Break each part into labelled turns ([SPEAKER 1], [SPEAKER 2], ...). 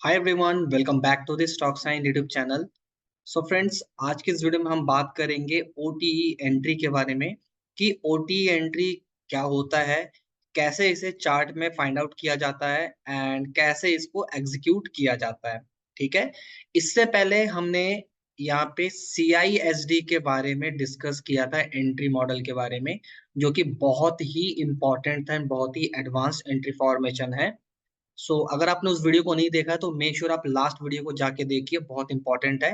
[SPEAKER 1] Hi everyone, welcome back to the stock sign YouTube channel. So friends, आज के इस video में हम बात करेंगे ओटीई एंट्री के बारे में कि ओटीई एंट्री क्या होता है, कैसे इसे चार्ट में फाइंड आउट किया जाता है एंड कैसे इसको एग्जीक्यूट किया जाता है। ठीक है। इससे पहले हमने यहाँ पे सीआईएसडी के बारे में डिस्कस किया था, एंट्री मॉडल के बारे में, जो कि बहुत ही इंपॉर्टेंट था, बहुत ही एडवांस एंट्री फॉर्मेशन है। अगर आपने उस वीडियो को नहीं देखा है तो मेक श्योर आप लास्ट वीडियो को जाके देखिए, बहुत इंपॉर्टेंट है।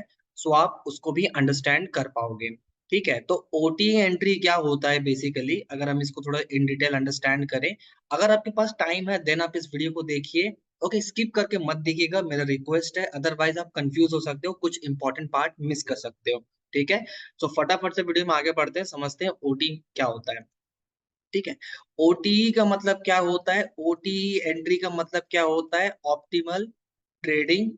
[SPEAKER 1] आप उसको भी अंडरस्टैंड कर पाओगे। ठीक है। तो ओटी एंट्री क्या होता है बेसिकली, अगर हम इसको थोड़ा इन डिटेल अंडरस्टैंड करें, अगर आपके पास टाइम है देन आप इस वीडियो को देखिए। ओके, स्किप करके मत देखिएगा, मेरा रिक्वेस्ट है, अदरवाइज आप कंफ्यूज हो सकते हो, कुछ इंपॉर्टेंट पार्ट मिस कर सकते हो। ठीक है। फटाफट से वीडियो में आगे बढ़ते हैं, समझते हैं ओटी क्या होता है। ठीक है। ओटीई का मतलब क्या होता है, ओटीई एंट्री का मतलब क्या होता है, ऑप्टिमल ट्रेडिंग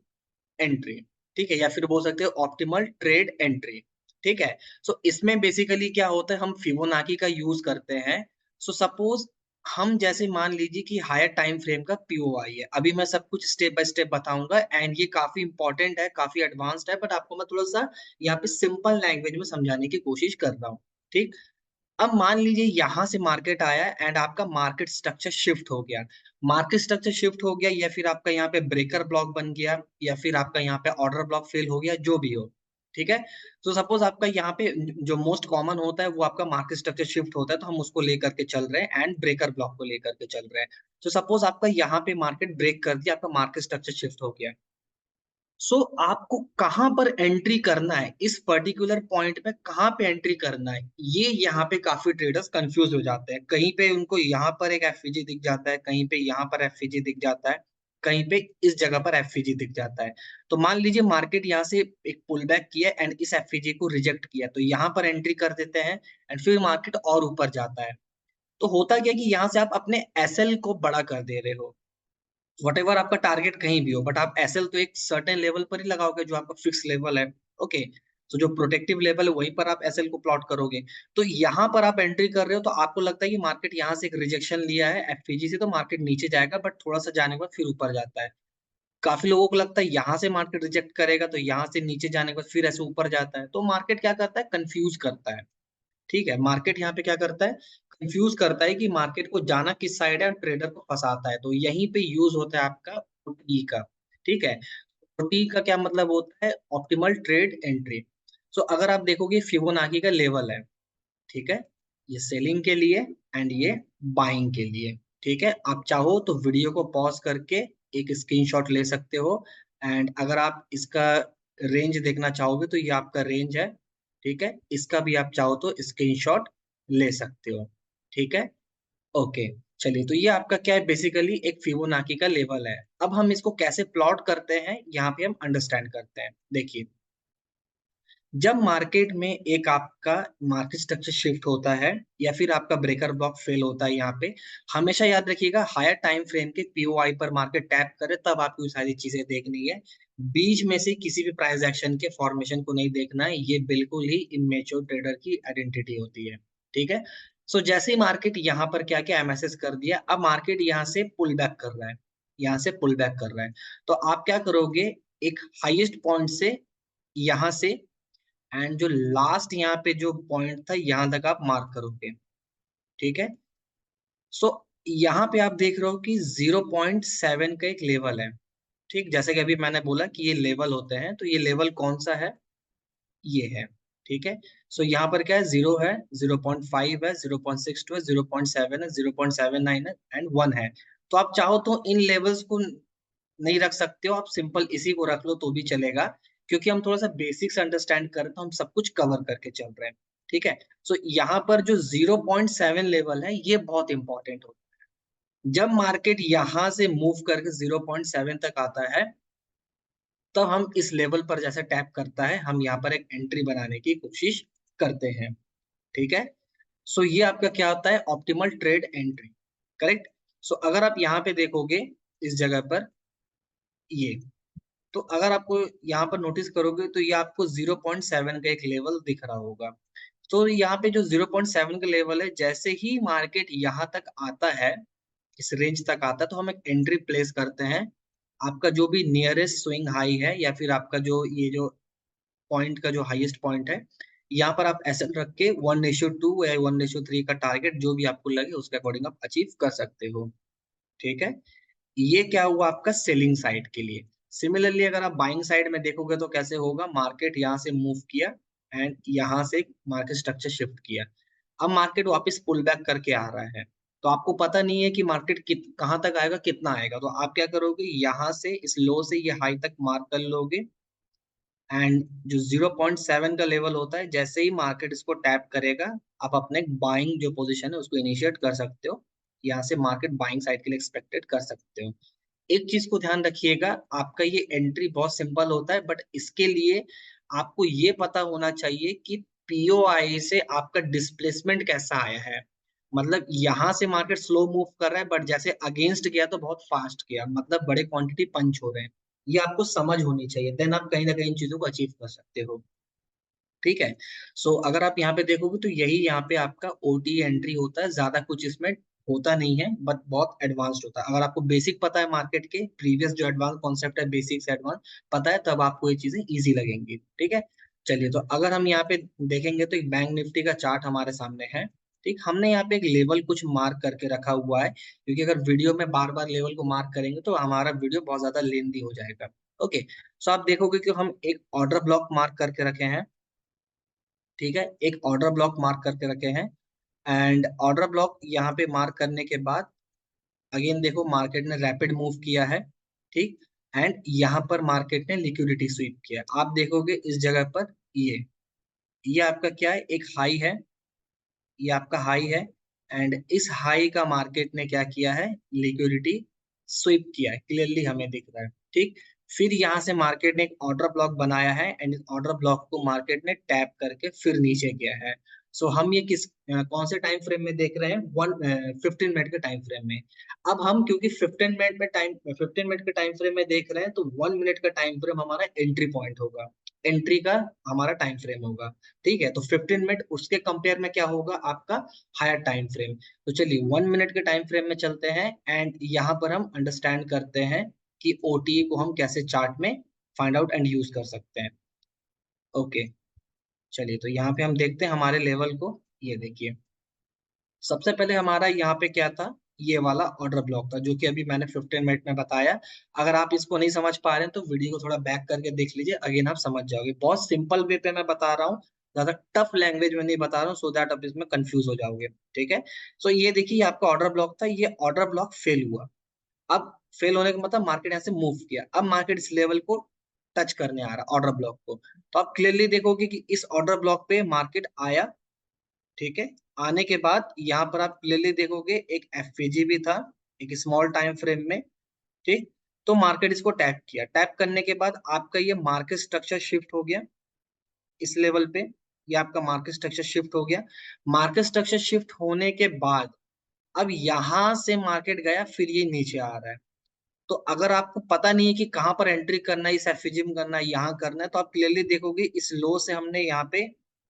[SPEAKER 1] एंट्री। ठीक है, या फिर बोल सकते हो ऑप्टिमल ट्रेड एंट्री। ठीक है। इसमें बेसिकली क्या होता है, हम फिबोनाची का यूज करते हैं। सपोज हम जैसे मान लीजिए कि हायर टाइम फ्रेम का पीओआई है, अभी मैं सब कुछ स्टेप बाय स्टेप बताऊंगा एंड ये काफी इंपॉर्टेंट है, काफी एडवांस्ड है, बट आपको मैं थोड़ा सा यहाँ पे सिंपल लैंग्वेज में समझाने की कोशिश कर रहा हूँ। ठीक। अब मान लीजिए यहां से मार्केट आया एंड आपका मार्केट स्ट्रक्चर शिफ्ट हो गया। मार्केट स्ट्रक्चर शिफ्ट हो गया, या फिर आपका यहाँ पे ब्रेकर ब्लॉक बन गया, या फिर आपका यहाँ पे ऑर्डर ब्लॉक फेल हो गया, जो भी हो। ठीक है। सपोज आपका यहाँ पे जो मोस्ट कॉमन होता है वो आपका मार्केट स्ट्रक्चर शिफ्ट होता है, तो हम उसको लेकर के चल रहे हैं एंड ब्रेकर ब्लॉक को लेकर के चल रहे हैं। सपोज आपका यहाँ पे मार्केट ब्रेक कर दिया, आपका मार्केट स्ट्रक्चर शिफ्ट हो गया। आपको कहां पर एंट्री करना है, इस पर्टिकुलर पॉइंट पे कहां पे एंट्री करना है, ये यहाँ पे काफी ट्रेडर्स कंफ्यूज हो जाते हैं। कहीं पे उनको यहाँ पर एक एफईजी दिख जाता है, कहीं पे यहाँ पर एफईजी दिख जाता है, कहीं पे इस जगह पर एफईजी दिख जाता है। तो मान लीजिए मार्केट यहाँ से एक पुल बैक किया एंड इस एफईजी को रिजेक्ट किया, तो यहाँ पर एंट्री कर देते हैं एंड फिर मार्केट और ऊपर जाता है। तो होता क्या है कि यहाँ से आप अपने एसएल को बड़ा कर दे रहे हो, वट एवर आपका टारगेट कहीं भी हो, बट आप एसएल तो एक सर्टेन लेवल पर ही लगाओगे जो आपका फिक्स लेवल है। ओके। तो जो प्रोटेक्टिव लेवल है वहीं पर आप एसएल को प्लॉट करोगे। तो यहाँ पर आप एंट्री कर रहे हो तो आपको लगता है कि मार्केट यहाँ से एक रिजेक्शन लिया है एफपीजी से, तो मार्केट नीचे जाएगा, बट थोड़ा सा जाने के बाद फिर ऊपर जाता है। काफी लोगों को लगता है यहाँ से मार्केट रिजेक्ट करेगा तो यहाँ से नीचे जाने के बाद फिर ऐसे ऊपर जाता है, तो मार्केट क्या करता है, कंफ्यूज करता है। ठीक है। मार्केट यहाँ पे क्या करता है, कंफ्यूज करता है कि मार्केट को जाना किस साइड है और ट्रेडर को फंसाता है। तो यहीं पे यूज होता है आपका ओटी का। ठीक है। ओटी का क्या मतलब होता है, ऑप्टिमल ट्रेड एंट्री। अगर आप देखोगे फिबोनाची का लेवल है। ठीक है। ये सेलिंग के लिए एंड ये बाइंग के लिए। ठीक है। आप चाहो तो वीडियो को पॉज करके एक स्क्रीनशॉट ले सकते हो एंड अगर आप इसका रेंज देखना चाहोगे तो ये आपका रेंज है। ठीक है। इसका भी आप चाहो तो स्क्रीनशॉट ले सकते हो। ठीक है। ओके। चलिए, तो ये आपका क्या है, बेसिकली एक फिबोनाची का लेवल है। अब हम इसको कैसे प्लॉट करते हैं यहाँ पे हम अंडरस्टैंड करते हैं। देखिए, जब मार्केट में एक आपका मार्केट स्ट्रक्चर शिफ्ट होता है या फिर आपका ब्रेकर ब्लॉक फेल होता है, यहाँ पे हमेशा याद रखिएगा हायर टाइम फ्रेम के पीओआई पर मार्केट टैप करे तब आपको ये सारी चीजें देखनी है। बीच में से किसी भी प्राइस एक्शन के फॉर्मेशन को नहीं देखना है, ये बिल्कुल ही इमेच्योर ट्रेडर की आइडेंटिटी होती है। ठीक है। जैसे ही मार्केट यहाँ पर क्या क्या एमएसएस कर दिया, अब मार्केट यहाँ से पुल बैक कर रहा है, यहाँ से पुल बैक कर रहा है। तो आप क्या करोगे, एक हाईएस्ट पॉइंट से यहाँ से एंड जो लास्ट यहाँ पे जो पॉइंट था यहां तक आप मार्क करोगे। ठीक है। सो यहाँ पे आप देख रहे हो कि 0.7 का एक लेवल है। ठीक, जैसे कि अभी मैंने बोला कि ये लेवल होते हैं, तो ये लेवल कौन सा है, ये है। ठीक है। यहाँ पर क्या है, 0 है, 0.5 है, 0.62 है, 0.7 है, 0.79 है एंड 1 है। तो आप चाहो तो इन लेवल्स को नहीं रख सकते हो, आप सिंपल इसी को रख लो तो भी चलेगा, क्योंकि हम थोड़ा सा बेसिक्स अंडरस्टैंड करें तो हम सब कुछ कवर करके चल रहे हैं। ठीक है। यहाँ पर जो 0.7 लेवल है ये बहुत इंपॉर्टेंट होता है। जब मार्केट यहाँ से मूव करके 0.7 तक आता है, तब हम इस लेवल पर जैसे टैप करता है हम यहाँ पर एक एंट्री बनाने की कोशिश करते हैं। ठीक है। ये आपका क्या होता है, ऑप्टिमल ट्रेड एंट्री। करेक्ट। अगर आप यहाँ पे देखोगे इस जगह पर, ये, तो अगर आपको यहाँ पर नोटिस करोगे तो ये आपको 0.7 का एक लेवल दिख रहा होगा। तो यहाँ पे जो 0.7 का लेवल है, जैसे ही मार्केट यहाँ तक आता है, इस रेंज तक आता है, तो हम एक एंट्री प्लेस करते हैं आपका जो भी नियरेस्ट स्विंग हाई है या फिर आपका जो ये जो पॉइंट का जो हाईएस्ट पॉइंट है, यहाँ पर आप एसएल रख के 1:2 या 1:3 का टारगेट जो भी आपको लगे उसके अकॉर्डिंग आप अचीव कर सकते हो। ठीक है, ये क्या हुआ आपका सेलिंग साइड के लिए। सिमिलरली अगर आप बाइंग साइड में देखोगे तो कैसे होगा, मार्केट यहाँ से मूव किया एंड यहाँ से मार्केट स्ट्रक्चर शिफ्ट किया। अब मार्केट वापस पुल बैक करके आ रहा है, तो आपको पता नहीं है कि मार्केट कहाँ तक आएगा, कितना आएगा, तो आप क्या करोगे, यहाँ से इस लो से ये हाई तक मार्क कर लोगे एंड जो 0.7 का लेवल होता है, जैसे ही मार्केट इसको टैप करेगा, आप अपने बाइंग जो पोजीशन है उसको इनिशिएट कर सकते हो। यहाँ से मार्केट बाइंग साइड के लिए एक्सपेक्टेड कर सकते हो। एक चीज को ध्यान रखिएगा, आपका ये एंट्री बहुत सिंपल होता है, बट इसके लिए आपको ये पता होना चाहिए कि पीओआई से आपका डिस्प्लेसमेंट कैसा आया है। मतलब यहाँ से मार्केट स्लो मूव कर रहा है, बट जैसे अगेंस्ट गया तो बहुत फास्ट गया, मतलब बड़े क्वांटिटी पंच हो रहे हैं। ये आपको समझ होनी चाहिए, देन आप कहीं ना कहीं इन चीजों को अचीव कर सकते हो। ठीक है, सो अगर आप यहाँ पे देखोगे तो यही यहाँ पे आपका ओटी एंट्री होता है, ज्यादा कुछ इसमें होता नहीं है, बट बहुत एडवांस्ड होता है। अगर आपको बेसिक पता है मार्केट के प्रीवियस जो एडवांस कॉन्सेप्ट है, बेसिक से एडवांस पता है, तब आपको ये चीजें इजी लगेंगी। ठीक है, चलिए, तो अगर हम यहाँ पे देखेंगे तो एक बैंक निफ्टी का चार्ट हमारे सामने है। ठीक, हमने यहाँ पे एक लेवल कुछ मार्क करके रखा हुआ है, क्योंकि अगर वीडियो में बार बार लेवल को मार्क करेंगे तो हमारा वीडियो बहुत ज्यादा लेंदी हो जाएगा। ओके, सो आप देखोगे कि हम एक ऑर्डर ब्लॉक मार्क करके रखे हैं। ठीक है, एक ऑर्डर ब्लॉक मार्क करके रखे हैं एंड ऑर्डर ब्लॉक यहाँ पे मार्क करने के बाद अगेन देखो मार्केट ने रैपिड मूव किया है। ठीक, एंड यहाँ पर मार्केट ने लिक्विडिटी स्वीप किया। आप देखोगे इस जगह पर ये आपका क्या है, एक हाई है, ये आपका हाई है एंड इस हाई का मार्केट ने क्या किया है, लिक्विडिटी स्वीप किया है, क्लियरली हमें दिख रहा है। ठीक, फिर यहाँ से मार्केट ने एक ऑर्डर ब्लॉक बनाया है एंड इस ऑर्डर ब्लॉक को मार्केट ने टैप करके फिर नीचे गया है। सो हम ये कौन से टाइम फ्रेम में देख रहे हैं, 15 मिनट के टाइम फ्रेम में। अब हम क्योंकि 15 मिनट के टाइम फ्रेम में देख रहे हैं, तो 1 मिनट का टाइम फ्रेम हमारा एंट्री पॉइंट होगा, एंट्री का हमारा टाइम फ्रेम होगा। ठीक है, तो 15 मिनट उसके कंपेयर में क्या होगा आपका, हायर टाइम फ्रेम। तो चलिए 1 मिनट के टाइम फ्रेम में चलते हैं एंड यहाँ पर हम अंडरस्टैंड करते हैं कि ओटीई को हम कैसे चार्ट में फाइंड आउट एंड यूज कर सकते हैं। ओके, चलिए, तो यहाँ पे हम देखते हैं हमारे लेवल को। ये देखिए, सबसे पहले हमारा यहाँ पे क्या था, ये वाला ऑर्डर ब्लॉक था जो कि अभी मैंने 15 मिनट में बताया। अगर आप इसको नहीं समझ पा रहे हैं तो वीडियो को थोड़ा बैक करके देख लीजिए, अगेन आप समझ जाओगे। बहुत सिंपल वे पे मैं बता रहा हूँ, ज्यादा टफ लैंग्वेज में नहीं बता रहा हूँ, सो दैट आप इसमें कंफ्यूज हो जाओगे। ठीक है, सो ये देखिए आपका ऑर्डर ब्लॉक था, ये ऑर्डर ब्लॉक फेल हुआ। अब फेल होने का मतलब मार्केट यहाँ से मूव किया, अब मार्केट इस लेवल को टच करने आ रहा ऑर्डर ब्लॉक को। तो आप क्लियरली देखोगे कि इस ऑर्डर ब्लॉक पे मार्केट आया। ठीक है, आने के बाद यहाँ पर आप क्लियरली देखोगे एक एफवीजी भी था, एक स्मॉल टाइम फ्रेम में। ठीक, तो मार्केट इसको टैप किया, टैप करने के बाद आपका ये मार्केट स्ट्रक्चर शिफ्ट हो गया इस लेवल पे। ये आपका मार्केट स्ट्रक्चर शिफ्ट हो गया। मार्केट स्ट्रक्चर शिफ्ट होने के बाद अब यहाँ से मार्केट गया, फिर ये नीचे आ रहा है। तो अगर आपको पता नहीं है कि कहाँ पर एंट्री करना है, इस एफिजी में करना है, यहाँ करना है, तो आप क्लियरली देखोगे इस लो से हमने यहाँ पे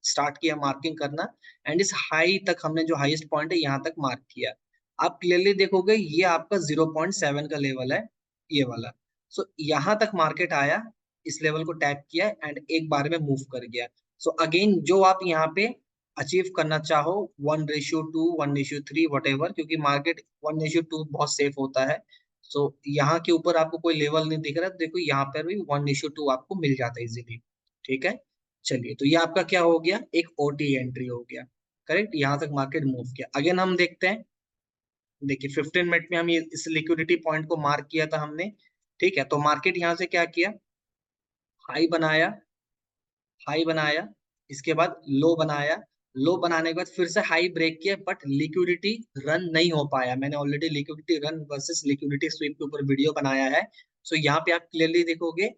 [SPEAKER 1] स्टार्ट किया मार्किंग करना एंड इस हाई तक हमने जो हाईएस्ट पॉइंट है यहाँ तक मार्क किया। आप क्लियरली देखोगे ये आपका 0.7 का लेवल है, ये वाला। सो यहाँ तक मार्केट आया, इस लेवल को टैप किया एंड एक बार में मूव कर गया। सो अगेन जो आप यहाँ पे अचीव करना चाहो, 1:2, 1:3, वट एवर, क्योंकि मार्केट 1:2 बहुत सेफ होता है। सो यहाँ के ऊपर आपको कोई लेवल नहीं दिख रहा, तो देखो यहाँ पर भी 1:2 आपको मिल जाता है इजीली। ठीक है, चलिए, तो ये आपका क्या हो गया, एक ओटी एंट्री हो गया। करेक्ट, यहाँ तक मार्केट मूव किया। अगेन हम देखते हैं, देखिए 15 मिनट में हम ये इस लिक्विडिटी पॉइंट को मार्क किया था हमने। ठीक है, तो मार्केट यहाँ से क्या किया, हाई बनाया, हाई बनाया, इसके बाद लो बनाया, लो बनाने के बाद फिर से हाई ब्रेक किया, बट लिक्विडिटी रन नहीं हो पाया। मैंने already liquidity run versus liquidity SVEEP के ऊपर वीडियो बनाया है। सो यहाँ पे आप क्लियरली देखोगे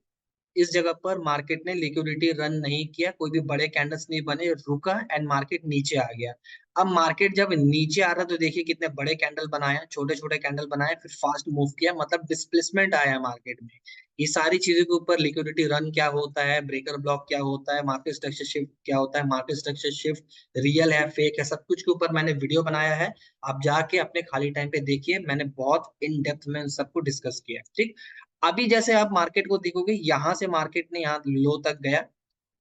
[SPEAKER 1] इस जगह पर मार्केट ने लिक्विडिटी रन नहीं किया, कोई भी बड़े कैंडल्स नहीं बने, रुका एंड मार्केट नीचे आ गया। अब मार्केट जब नीचे आ रहा तो देखिए कितने बड़े कैंडल बनाए, छोटे छोटे कैंडल बनाए, फिर फास्ट मूव किया, मतलब डिस्प्लेसमेंट आया मार्केट में। ये सारी चीजों के ऊपर लिक्विडिटी रन क्या होता है, ब्रेकर ब्लॉक क्या होता है, मार्केट स्ट्रक्चर शिफ्ट क्या होता है, मार्केट स्ट्रक्चर शिफ्ट रियल है फेक है, सब कुछ के ऊपर मैंने वीडियो बनाया है। आप जाके अपने खाली टाइम पे देखिए, मैंने बहुत इन डेप्थ में उन सबको डिस्कस किया। ठीक, अभी जैसे आप मार्केट को देखोगे, यहाँ से मार्केट ने यहाँ लो तक गया,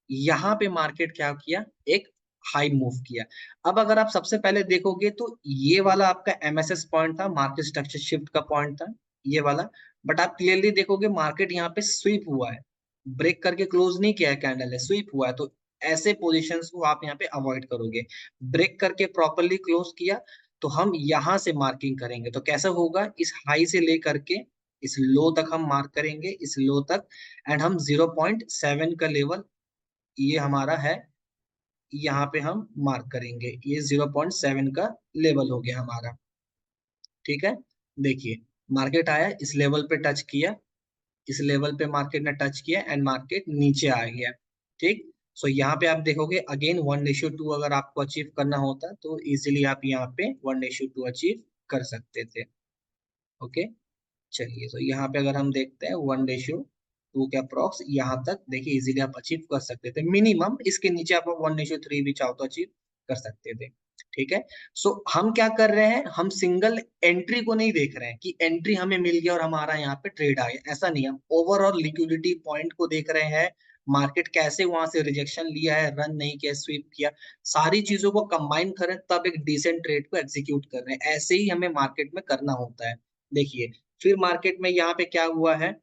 [SPEAKER 1] यहाँ पे मार्केट क्या किया, एक हाई मूव किया। अब अगर आप सबसे पहले देखोगे तो ये वाला आपका एमएसएस पॉइंट था, मार्केट स्ट्रक्चर शिफ्ट का पॉइंट था, ये वाला। बट आप क्लियरली देखोगे मार्केट यहाँ पे स्वीप हुआ है, ब्रेक करके क्लोज नहीं किया है कैंडल है, स्वीप हुआ है। तो ऐसे पोजीशंस को आप यहाँ पे अवॉइड करोगे। ब्रेक करके प्रॉपरली क्लोज किया तो हम यहाँ से मार्किंग करेंगे। तो कैसा होगा, इस हाई से लेकर के इस लो तक हम मार्क करेंगे, इस लो तक। एंड हम 0.7 का लेवल, ये हमारा है, यहाँ पे हम मार्क करेंगे। ये 0.7 का लेवल हो गया हमारा। ठीक है, देखिए मार्केट आया, इस लेवल पे टच किया, इस लेवल पे मार्केट ने टच किया एंड मार्केट नीचे आ गया। ठीक, सो यहाँ पे आप देखोगे अगेन 1:2 अगर आपको अचीव करना होता तो इजीली आप यहाँ पे 1:2 अचीव कर सकते थे। ओके, चलिए, तो यहाँ पे अगर हम देखते हैं 1:2 के अप्रॉक्स यहाँ तक देखिए इजीली आप अचीव कर सकते थे मिनिमम। इसके नीचे आप 1:3 भी चाहो तो अचीव कर सकते थे। ठीक है, सो हम क्या कर रहे हैं, हम सिंगल एंट्री को नहीं देख रहे हैं कि एंट्री हमें मिल गया और हमारा यहाँ पे ट्रेड आ गया, ऐसा नहीं। हम ओवरऑल लिक्विडिटी पॉइंट को देख रहे हैं, मार्केट कैसे वहां से रिजेक्शन लिया है, रन नहीं किया, स्वीप किया, सारी चीजों को कंबाइन करें तब एक डिसेंट ट्रेड को एग्जीक्यूट कर रहे हैं। ऐसे ही हमें मार्केट में करना होता है। देखिए फिर मार्केट में यहाँ पे क्या हुआ है,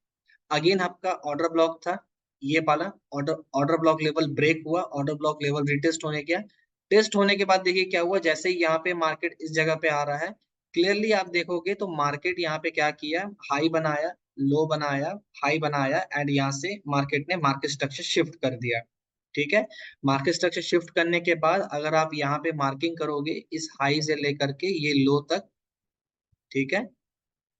[SPEAKER 1] अगेन आपका ऑर्डर ब्लॉक था, ये वाला order order block level break हुआ, ऑर्डर ब्लॉक लेवल रिटेस्ट होने गया। टेस्ट होने के बाद देखिए क्या हुआ, जैसे ही यहाँ पे मार्केट इस जगह पे आ रहा है, क्लियरली आप देखोगे तो मार्केट यहाँ पे क्या किया, हाई बनाया, लो बनाया, हाई बनाया एंड यहाँ से मार्केट ने मार्केट स्ट्रक्चर शिफ्ट कर दिया। ठीक है, मार्केट स्ट्रक्चर शिफ्ट करने के बाद अगर आप यहाँ पे मार्किंग करोगे इस हाई से लेकर के ये लो तक, ठीक है,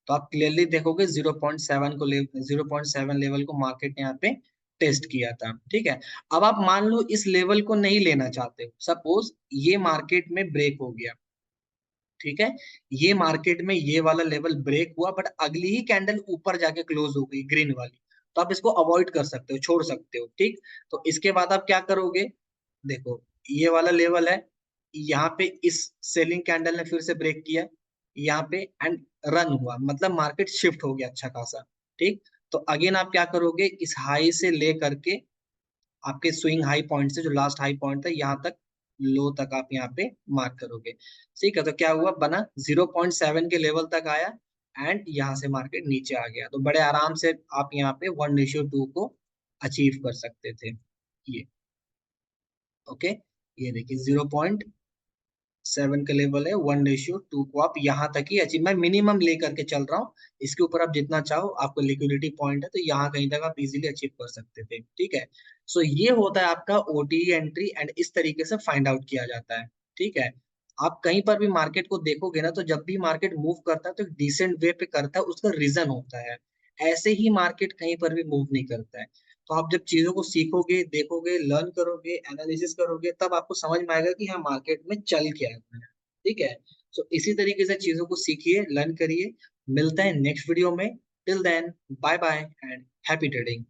[SPEAKER 1] तो आप क्लियरली देखोगे 0.7 को 0.7 लेवल को मार्केट ने यहाँ पे टेस्ट किया था। ठीक है, अब आप मान लो इस लेवल को नहीं लेना चाहते हो, सपोज ये मार्केट में ब्रेक हो गया। ठीक है, ये मार्केट में ये वाला लेवल ब्रेक हुआ बट अगली ही कैंडल ऊपर जाके क्लोज हो गई ग्रीन वाली, तो आप इसको अवॉइड कर सकते हो, छोड़ सकते हो। ठीक, तो इसके बाद आप क्या करोगे, देखो ये वाला लेवल है, यहाँ पे इस सेलिंग कैंडल ने फिर से ब्रेक किया यहाँ पे एंड रन हुआ, मतलब मार्केट शिफ्ट हो गया अच्छा खासा। ठीक, तो अगेन आप क्या करोगे, इस हाई से ले करके आपके स्विंग हाई पॉइंट से जो लास्ट हाई पॉइंट था यहाँ तक, लो तक आप यहाँ पे मार्क करोगे। ठीक है, तो क्या हुआ, बना 0.7 के लेवल तक आया एंड यहाँ से मार्केट नीचे आ गया। तो बड़े आराम से आप यहाँ पे 1:2 को अचीव कर सकते थे। ये ओके, ये देखिए 0.7 का लेवल है, 1:2 को आप यहाँ तक ही अचीव, मैं मिनिमम लेकर के चल रहा हूँ, इसके ऊपर आप जितना चाहो, आपको लिक्विडिटी पॉइंट है तो यहाँ कहीं तक आप इजीली अचीव कर सकते थे। ठीक है, सो ये होता है आपका ओटीई एंट्री एंड इस तरीके से फाइंड आउट किया जाता है। ठीक है, आप कहीं पर भी मार्केट को देखोगे ना, तो जब भी मार्केट मूव करता है तो एक डिसेंट वे पे करता है, उसका रीजन होता है। ऐसे ही मार्केट कहीं पर भी मूव नहीं करता है। तो आप जब चीजों को सीखोगे, देखोगे, लर्न करोगे, एनालिसिस करोगे, तब आपको समझ में आएगा कि हाँ मार्केट में चल क्या है। ठीक है, सो इसी तरीके से चीजों को सीखिए, लर्न करिए। मिलते हैं नेक्स्ट वीडियो में। Till then, bye bye and happy trading.